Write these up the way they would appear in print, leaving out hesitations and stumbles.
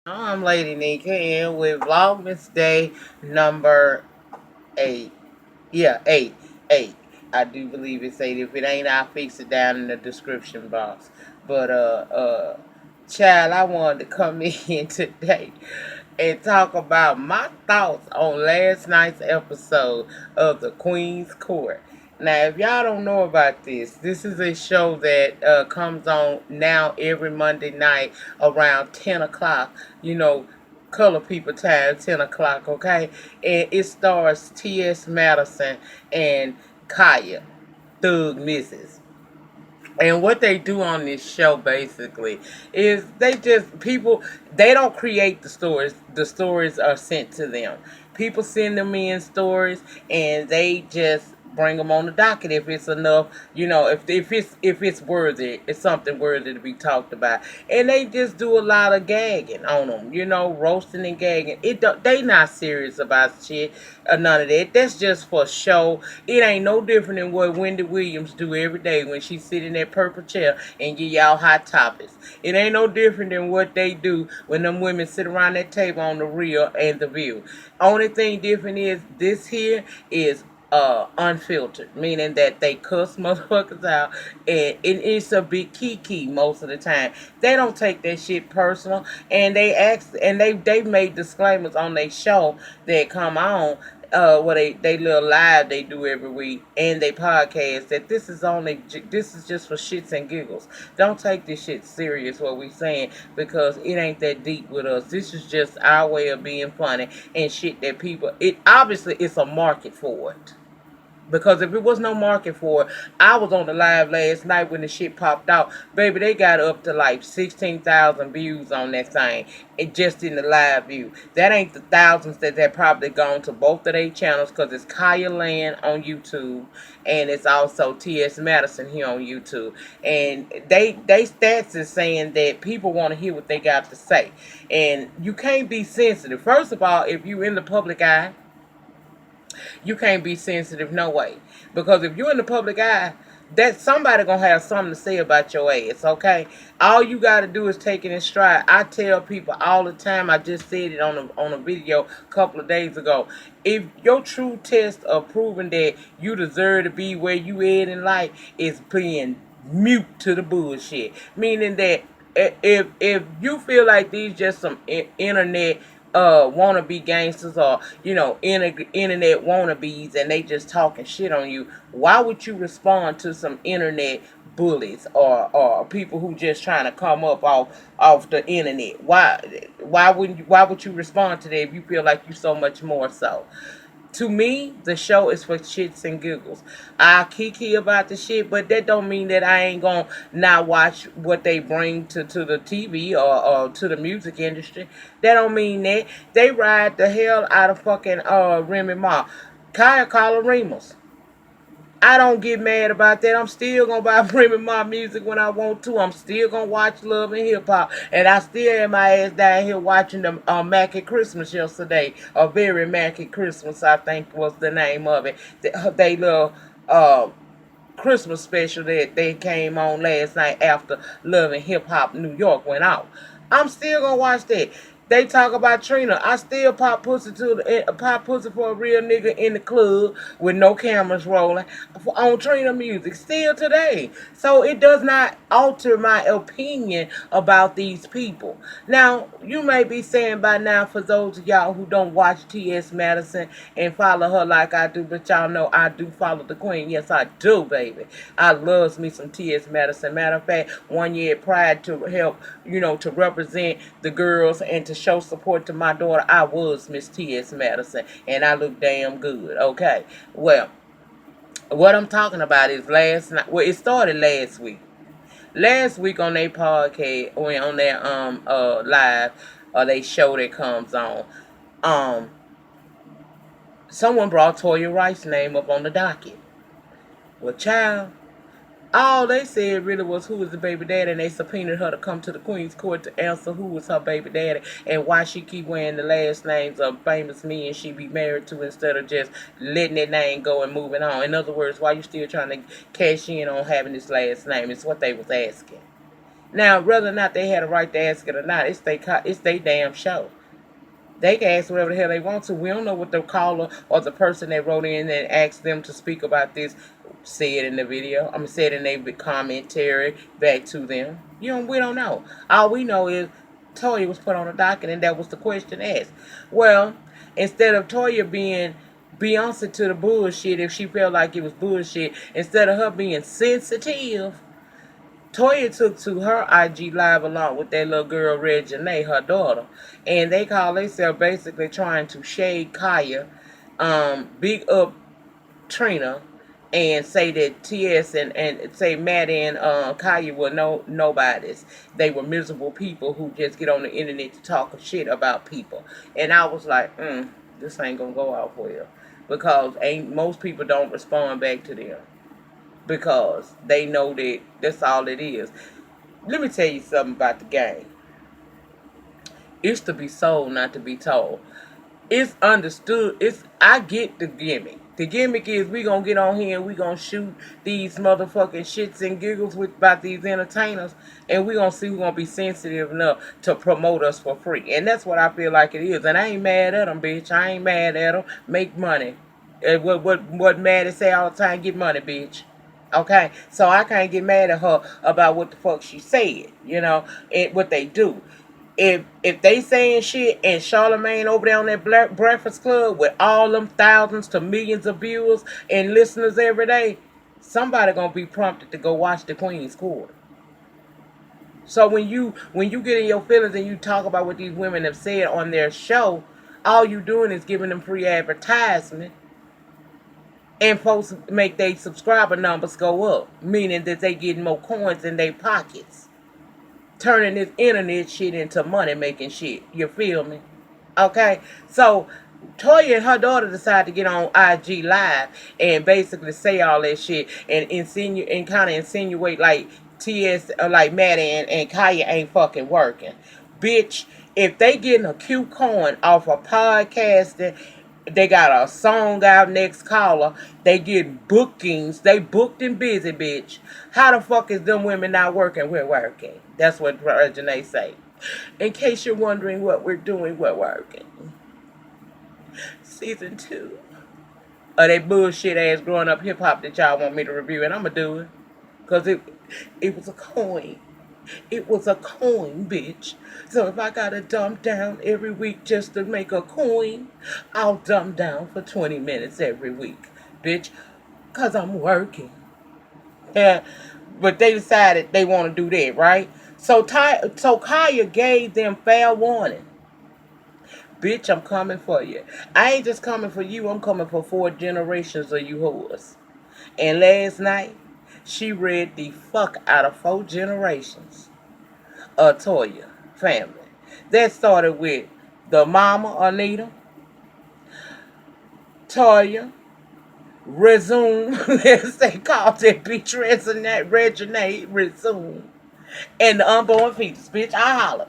I'm Lady Nika and with Vlogmas Day number 8. Yeah, 8. 8. I do believe it's 8. If it ain't, I'll fix it down in the description box. But, child, I wanted to come in today and talk about my thoughts on last night's episode of The Queen's Court. Now, if y'all don't know about this is a show that comes on now every Monday night around 10 o'clock. You know, color people time, 10 o'clock, okay? And it stars T.S. Madison and Khiathugmisses. And what they do on this show basically is they don't create the stories. The stories are sent to them. People send them in stories and they just bring them on the docket if it's enough, if it's worthy, it's something worthy to be talked about. And they just do a lot of gagging on them, roasting and gagging. They not serious about shit or none of that. That's just for show. It ain't no different than what Wendy Williams do every day when she sit in that purple chair and give y'all hot topics. It ain't no different than what they do when them women sit around that table on The Real and The View. Only thing different is this here is unfiltered, meaning that they cuss motherfuckers out, and it's a big kiki most of the time. They don't take that shit personal, and they made disclaimers on their show that come on. What they little live they do every week and they podcast that this is just for shits and giggles. Don't take this shit serious what we saying because it ain't that deep with us. This is just our way of being funny and shit that people. It obviously it's a market for it. Because if it was no market for it, I was on the live last night when the shit popped out. Baby, they got up to like 16,000 views on that thing. It just in the live view. That ain't the thousands that probably gone to both of their channels because it's Kaya Land on YouTube and it's also T.S. Madison here on YouTube. And they stats is saying that people want to hear what they got to say. And you can't be sensitive. First of all, if you in the public eye, you can't be sensitive no way. Because if you're in the public eye, that somebody gonna have something to say about your ass, okay? All you gotta do is take it in stride. I tell people all the time, I just said it on a video a couple of days ago. If your true test of proving that you deserve to be where you at in life is being mute to the bullshit. Meaning that if you feel like these just some internet wannabe gangsters or internet wannabes and they just talking shit on you, why would you respond to some internet bullies or people who just trying to come up off the internet? Why would you respond to that if you feel like you so much more so? To me, the show is for shits and giggles. I kiki about the shit, but that don't mean that I ain't gonna not watch what they bring to the TV or to the music industry. That don't mean that. They ride the hell out of fucking Remy Ma. Kaya Calorimas. I don't get mad about that. I'm still gonna buy premium my music when I want to. I'm still gonna watch Love and Hip Hop, and I still had my ass down here watching the Mac at Christmas yesterday. A very Mac at Christmas, I think was the name of it. They little Christmas special that they came on last night after Love and Hip Hop New York went out. I'm still gonna watch that. They talk about Trina. I still pop pussy for a real nigga in the club with no cameras rolling on Trina music still today. So it does not alter my opinion about these people. Now you may be saying by now, for those of y'all who don't watch T.S. Madison and follow her like I do, but y'all know I do follow the queen. Yes, I do, baby. I loves me some T.S. Madison. Matter of fact, one year at Pride to help, to represent the girls and to show support to my daughter, I was Miss T.S. Madison, and I look damn good. Okay, well, what I'm talking about is last night. Well, it started last week. Last week on their podcast, or on their live, or they show that comes on, um, someone brought Toya Wright's name up on the docket. Well, child, all they said really was who was the baby daddy, and they subpoenaed her to come to the Queen's Court to answer who was her baby daddy and why she keep wearing the last names of famous men she be married to instead of just letting that name go and moving on. In other words, why you still trying to cash in on having this last name? Is what they was asking. Now, whether or not they had a right to ask it or not, it's they damn show. They can ask whatever the hell they want to. We don't know what the caller or the person that wrote in and asked them to speak about this said in the video. I'm said in their commentary back to them. We don't know. All we know is Toya was put on the docket and that was the question asked. Well, instead of Toya being Beyonce to the bullshit, if she felt like it was bullshit, instead of her being sensitive, Toya took to her IG live along with that little girl Reginae, her daughter, and they call themselves basically trying to shade Kaya, big up Trina, and say that TS and say Maddie and Kaya were nobodies. They were miserable people who just get on the internet to talk shit about people. And I was like, this ain't gonna go out well because ain't most people don't respond back to them, because they know that that's all it is. Let me tell you something about the game. It's to be sold, not to be told. It's understood. I get the gimmick. The gimmick is we gonna get on here and we gonna shoot these motherfucking shits and giggles about these entertainers, and we gonna see who's gonna be sensitive enough to promote us for free. And that's what I feel like it is. And I ain't mad at them, bitch. I ain't mad at them. Make money. And what Maddie say all the time? Get money, bitch. Okay, so I can't get mad at her about what the fuck she said, and what they do. If they saying shit and Charlamagne over there on that Breakfast Club with all them thousands to millions of viewers and listeners every day, somebody gonna be prompted to go watch the Queen's Court. So when you get in your feelings and you talk about what these women have said on their show, all you doing is giving them free advertisement. And folks make their subscriber numbers go up, meaning that they getting more coins in their pockets, turning this internet shit into money making shit. You feel me? Okay, so Toya and her daughter decided to get on IG Live and basically say all that shit and kind of insinuate like TS like Maddie and Kaya ain't fucking working. Bitch, if they getting a cute coin off of podcasting, they got a song out next caller, they get bookings, they booked and busy, bitch. How the fuck is them women not working? We're working. That's what Reginae say. In case you're wondering what we're doing, we're working. Season 2 of that bullshit ass growing up hip hop that y'all want me to review, and I'ma do it. Cause it was a coin. It was a coin, bitch. So if I gotta dump down every week just to make a coin, I'll dump down for 20 minutes every week, bitch. Cause I'm working. Yeah. But they decided they want to do that, right? So Kaya gave them fair warning. Bitch, I'm coming for you. I ain't just coming for you, I'm coming for 4 generations of you whores. And last night, she read the fuck out of 4 generations of Toya family. That started with the mama, Anita, Toya, Resume, as they called it, Beatrice and that Reginae, Resume, and the unborn fetus. Bitch, I holler.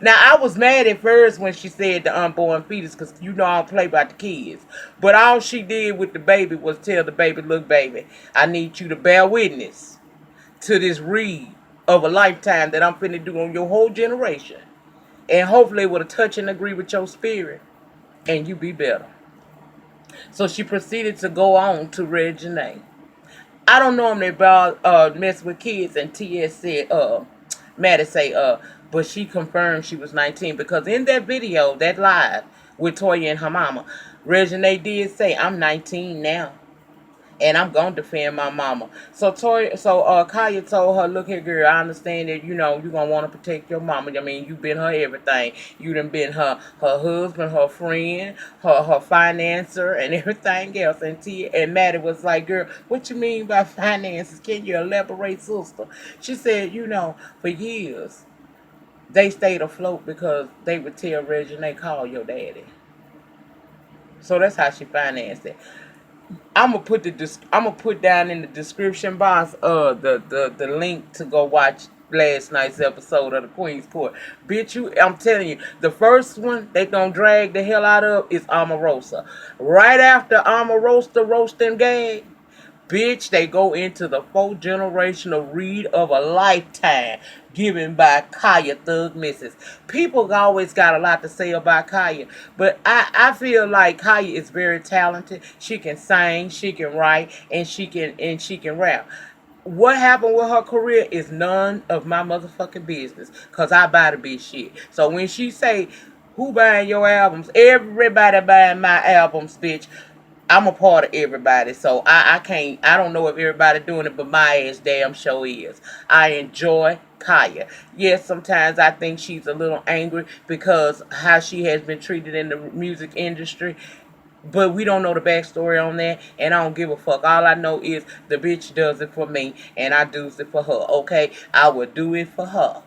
Now, I was mad at first when she said the unborn fetus, because I don't play about the kids. But all she did with the baby was tell the baby, look, baby, I need you to bear witness to this read of a lifetime that I'm finna do on your whole generation. And hopefully it will touch and agree with your spirit, and you be better. So she proceeded to go on to Reginae. I don't normally mess with kids, and TS said, Maddie say, but she confirmed she was 19, because in that video, that live with Toya and her mama, Reginae did say, I'm 19 now, and I'm gonna defend my mama. So Kaya told her, look here, girl, I understand that you're gonna want to protect your mama. I mean, you've been her everything. You done been her husband, her friend, her financer, and everything else. And Maddie was like, girl, what you mean by finances? Can you elaborate, sister? She said, for years they stayed afloat because they would tell Reginae, call your daddy. So that's how she financed it. I'm gonna put down in the description box the link to go watch last night's episode of the Queen's Court. Bitch, I'm telling you, the first one they gonna drag the hell out of is Omarosa. Right after Omarosa roast and gag, Bitch, they go into the fourth generational read of a lifetime given by Khiathugmisses. People always got a lot to say about Khia, but I feel like Khia is very talented. She can sing, she can write, and she can rap. What happened with her career is none of my motherfucking business. Cause I buy the bitch shit. So when she say, who buying your albums? Everybody buying my albums, bitch. I'm a part of everybody. So I can't, I don't know if everybody doing it, but my ass damn sure is. I enjoy Khia. Yes, sometimes I think she's a little angry because how she has been treated in the music industry, but we don't know the backstory on that, and I don't give a fuck. All I know is the bitch does it for me, and I do it for her. Okay, I would do it for her.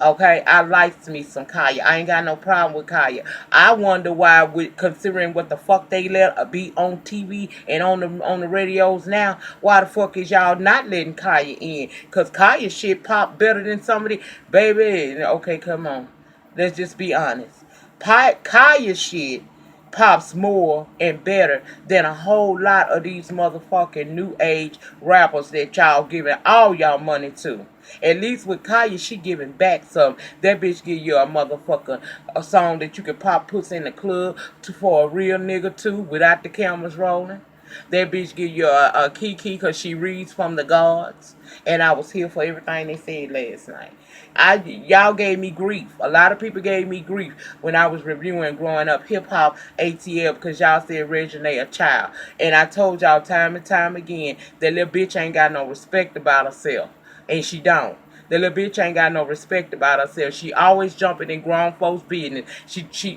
Okay, I likes me some Khia. I ain't got no problem with Khia. I wonder why, with considering what the fuck they let be on TV and on the radios now, why the fuck is y'all not letting Khia in? Cause Khia shit pop better than somebody, baby. Okay, come on, let's just be honest. Khia shit pops more and better than a whole lot of these motherfucking new age rappers that y'all giving all y'all money to. At least with Kaya, she giving back some. That bitch give you a motherfucker a song that you can pop puss in the club to for a real nigga too without the cameras rolling. That bitch give you a Kiki because she reads from the gods. And I was here for everything they said last night. Y'all gave me grief. A lot of people gave me grief when I was reviewing growing up hip hop ATL because y'all said Reginae a child. And I told y'all time and time again that little bitch ain't got no respect about herself. And she don't. The little bitch ain't got no respect about herself. She always jumping in grown folks' business.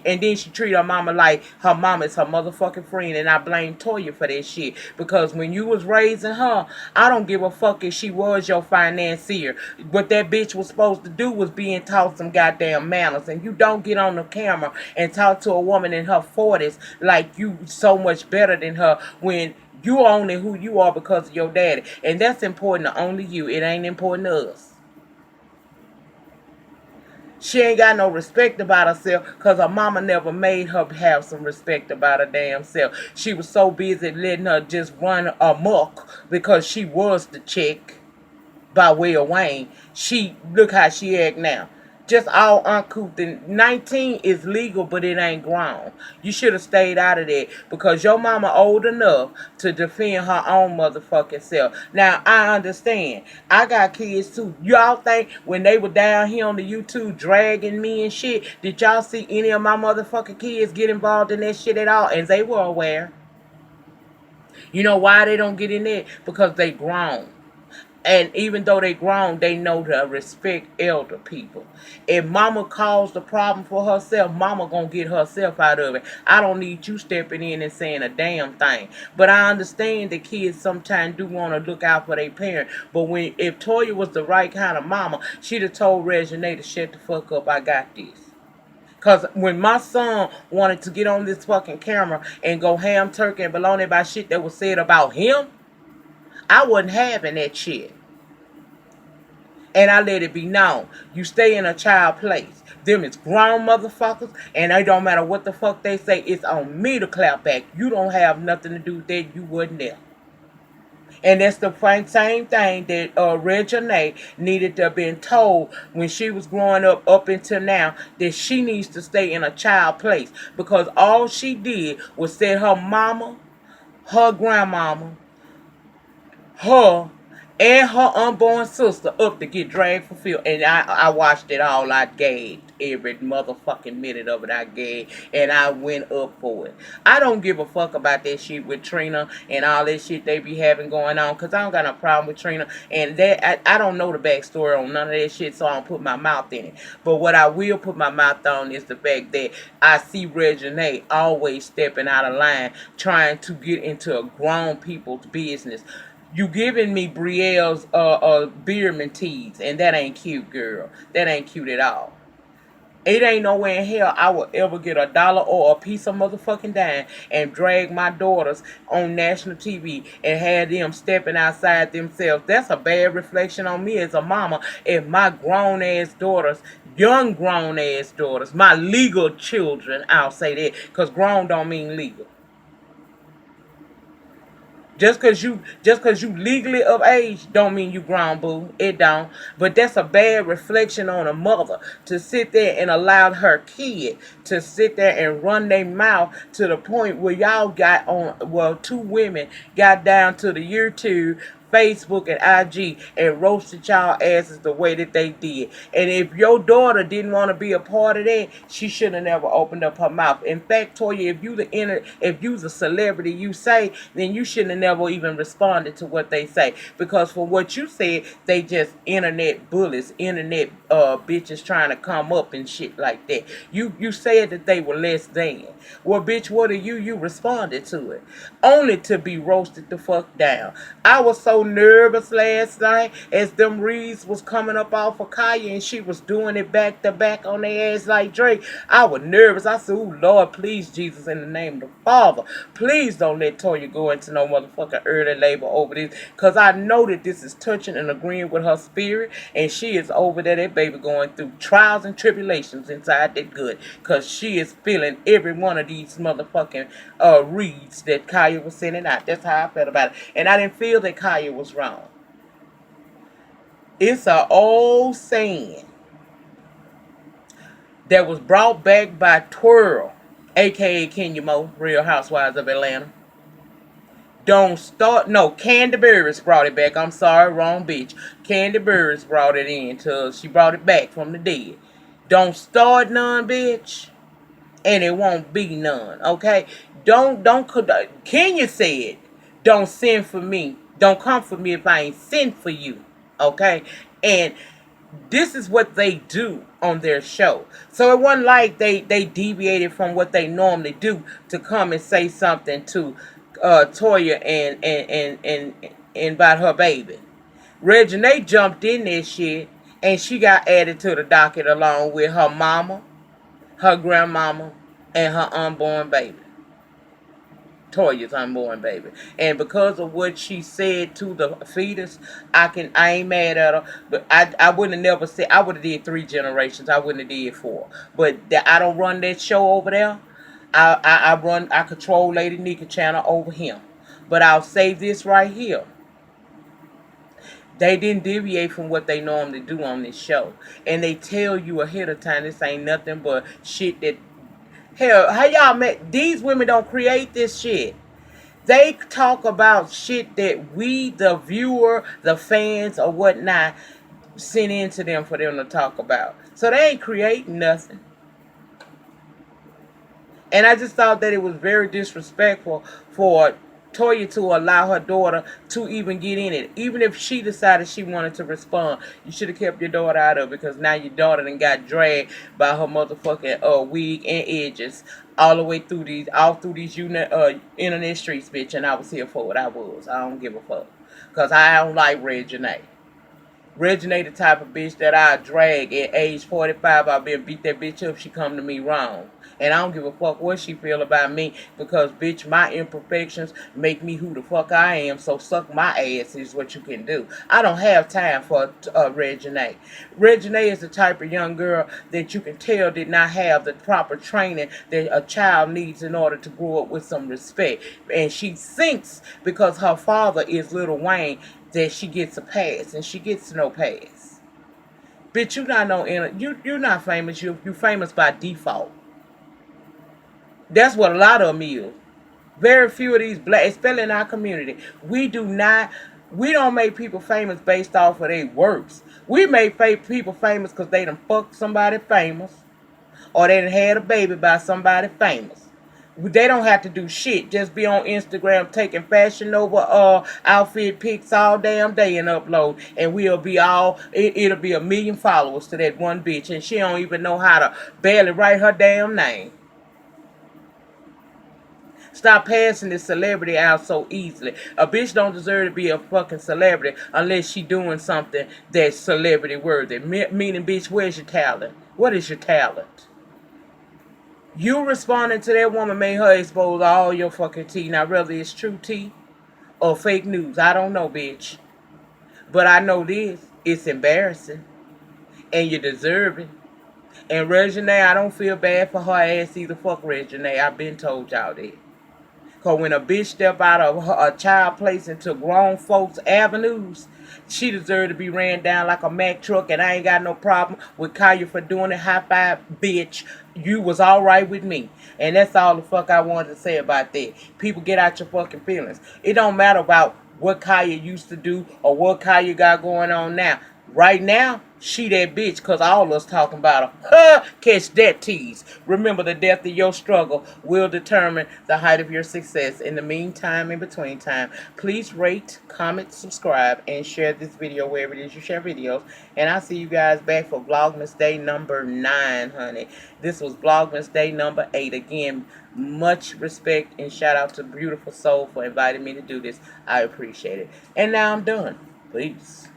And then she treat her mama like her mama is her motherfucking friend. And I blame Toya for that shit. Because when you was raising her, I don't give a fuck if she was your financier. What that bitch was supposed to do was being taught some goddamn manners. And you don't get on the camera and talk to a woman in her 40s like you so much better than her when you only who you are because of your daddy. And that's important to only you. It ain't important to us. She ain't got no respect about herself because her mama never made her have some respect about her damn self. She was so busy letting her just run amok because she was the chick by way of Wayne. She look how she act now. Just all uncouth. And 19 is legal, but it ain't grown. You should have stayed out of that because your mama old enough to defend her own motherfucking self. Now, I understand. I got kids too. Y'all think when they were down here on the YouTube dragging me and shit, did y'all see any of my motherfucking kids get involved in that shit at all? And they were aware. You know why they don't get in there? Because they grown. And even though they grown, they know to respect elder people. If mama caused the problem for herself, mama gonna get herself out of it. I don't need you stepping in and saying a damn thing. But I understand that kids sometimes do want to look out for their parent. But if Toya was the right kind of mama, she'd have told Reginae to shut the fuck up. I got this. Cause when my son wanted to get on this fucking camera and go ham turkey and baloney about shit that was said about him, I wasn't having that shit. And I let it be known. You stay in a child place. Them is grown motherfuckers. And it don't matter what the fuck they say. It's on me to clap back. You don't have nothing to do with that. You wasn't there. And that's the same thing that Reginae needed to have been told when she was growing up until now, that she needs to stay in a child place. Because all she did was set her mama, her grandmama, her and her unborn sister up to get dragged for film. And I watched it all. I gagged every motherfucking minute of it. I gagged. And I went up for it. I don't give a fuck about that shit with Trina and all that shit they be having going on. Because I don't got no problem with Trina. And that I don't know the backstory on none of that shit. So I don't put my mouth in it. But what I will put my mouth on is the fact that I see Reginae always stepping out of line. Trying to get into a grown people's business. You giving me Brielle's Beerman teas, and that ain't cute, girl. That ain't cute at all. It ain't nowhere in hell I will ever get $1 or a piece of motherfucking dime and drag my daughters on national TV and have them stepping outside themselves. That's a bad reflection on me as a mama if my grown ass daughters, young grown ass daughters, my legal children, I'll say that, because grown don't mean legal. Just cause you legally of age don't mean you grown, boo. It don't. But that's a bad reflection on a mother to sit there and allow her kid to sit there and run their mouth to the point where y'all got on, well, two women got down to the YouTube, Facebook and IG and roasted y'all asses the way that they did. And if your daughter didn't want to be a part of that, she should have never opened up her mouth. In fact, Toya, if you's a celebrity, you say, then you shouldn't have never even responded to what they say. Because for what you said, they just internet bullies, internet bitches trying to come up and shit like that. You said that they were less than. Well, bitch, what are you? You responded to it. Only to be roasted the fuck down. I was so nervous last night as them reeds was coming up off of Kaya and she was doing it back to back on their ass like Drake. I was nervous. I said, "Ooh, Lord, please, Jesus, in the name of the Father, please don't let Toya go into no motherfucking early labor over this. Because I know that this is touching and agreeing with her spirit. And she is over there, that baby going through trials and tribulations inside that good. Because she is feeling every one of these motherfucking reads that Kaya was sending out. That's how I felt about it. And I didn't feel that Kaya was wrong. It's an old saying that was brought back by Twirl, a.k.a. Kenya Moe, Real Housewives of Atlanta. Don't start. No, Candy Burris brought it back. I'm sorry, wrong bitch. Candy Burris brought it in till she brought it back from the dead. Don't start none, bitch, and it won't be none. Okay? Don't. Kenya said, "Don't send for me. Don't come for me if I ain't sent for you." Okay? And this is what they do on their show. So it wasn't like they deviated from what they normally do to come and say something to Toya and about her baby. Reginae jumped in this shit and she got added to the docket along with her mama, her grandmama, and her unborn baby. Toya's unborn baby. And because of what she said to the fetus, I ain't mad at her, but I wouldn't have never said, I would have did 3 generations. I wouldn't have did 4. But I don't run that show over there. I control Lady Nika channel over him. But I'll say this right here. They didn't deviate from what they normally do on this show. And they tell you ahead of time this ain't nothing but shit that, hell, how y'all met? These women don't create this shit. They talk about shit that we, the viewer, the fans, or whatnot, send in to them for them to talk about. So they ain't creating nothing. And I just thought that it was very disrespectful for Toya to allow her daughter to even get in it. Even if she decided she wanted to respond, you should have kept your daughter out of it, because now your daughter done got dragged by her motherfucking wig and edges all the way through these, internet streets, bitch. And I was here for what I was. I don't give a fuck. Because I don't like Reginae. Reginae the type of bitch that I drag at age 45. I've been beat that bitch up. She come to me wrong. And I don't give a fuck what she feel about me. Because, bitch, my imperfections make me who the fuck I am. So suck my ass is what you can do. I don't have time for Reginae. Reginae is the type of young girl that you can tell did not have the proper training that a child needs in order to grow up with some respect. And she thinks because her father is Lil Wayne that she gets a pass, and she gets no pass. Bitch, you not no you're not famous. You famous by default. That's what a lot of them is. Very few of these black, especially in our community, we don't make people famous based off of their works. We make people famous because they done fucked somebody famous, or they done had a baby by somebody famous. They don't have to do shit. Just be on Instagram taking Fashion Nova outfit pics all damn day and upload. And it'll be a million followers to that one bitch. And she don't even know how to barely write her damn name. Stop passing this celebrity out so easily. A bitch don't deserve to be a fucking celebrity unless she doing something that's celebrity worthy. Meaning, bitch, where's your talent? What is your talent? You responding to that woman made her expose all your fucking tea. Now, whether it's true tea or fake news, I don't know, bitch. But I know this. It's embarrassing. And you deserve it. And Reginae, I don't feel bad for her ass either. Fuck Reginae. I've been told y'all that. Because when a bitch step out of a child place into grown folks' avenues, she deserved to be ran down like a Mack truck, and I ain't got no problem with Kaya for doing it. High five, bitch. You was alright with me. And that's all the fuck I wanted to say about that. People, get out your fucking feelings. It don't matter about what Kaya used to do or what Kaya got going on now. Right now, she that bitch because all of us talking about her. Catch that tease. Remember, the depth of your struggle will determine the height of your success. In the meantime, in between time, please rate, comment, subscribe, and share this video wherever it is you share videos. And I'll see you guys back for Vlogmas Day number 9, honey. This was Vlogmas Day number 8. Again, much respect and shout out to Beautiful Soul for inviting me to do this. I appreciate it. And now I'm done. Peace.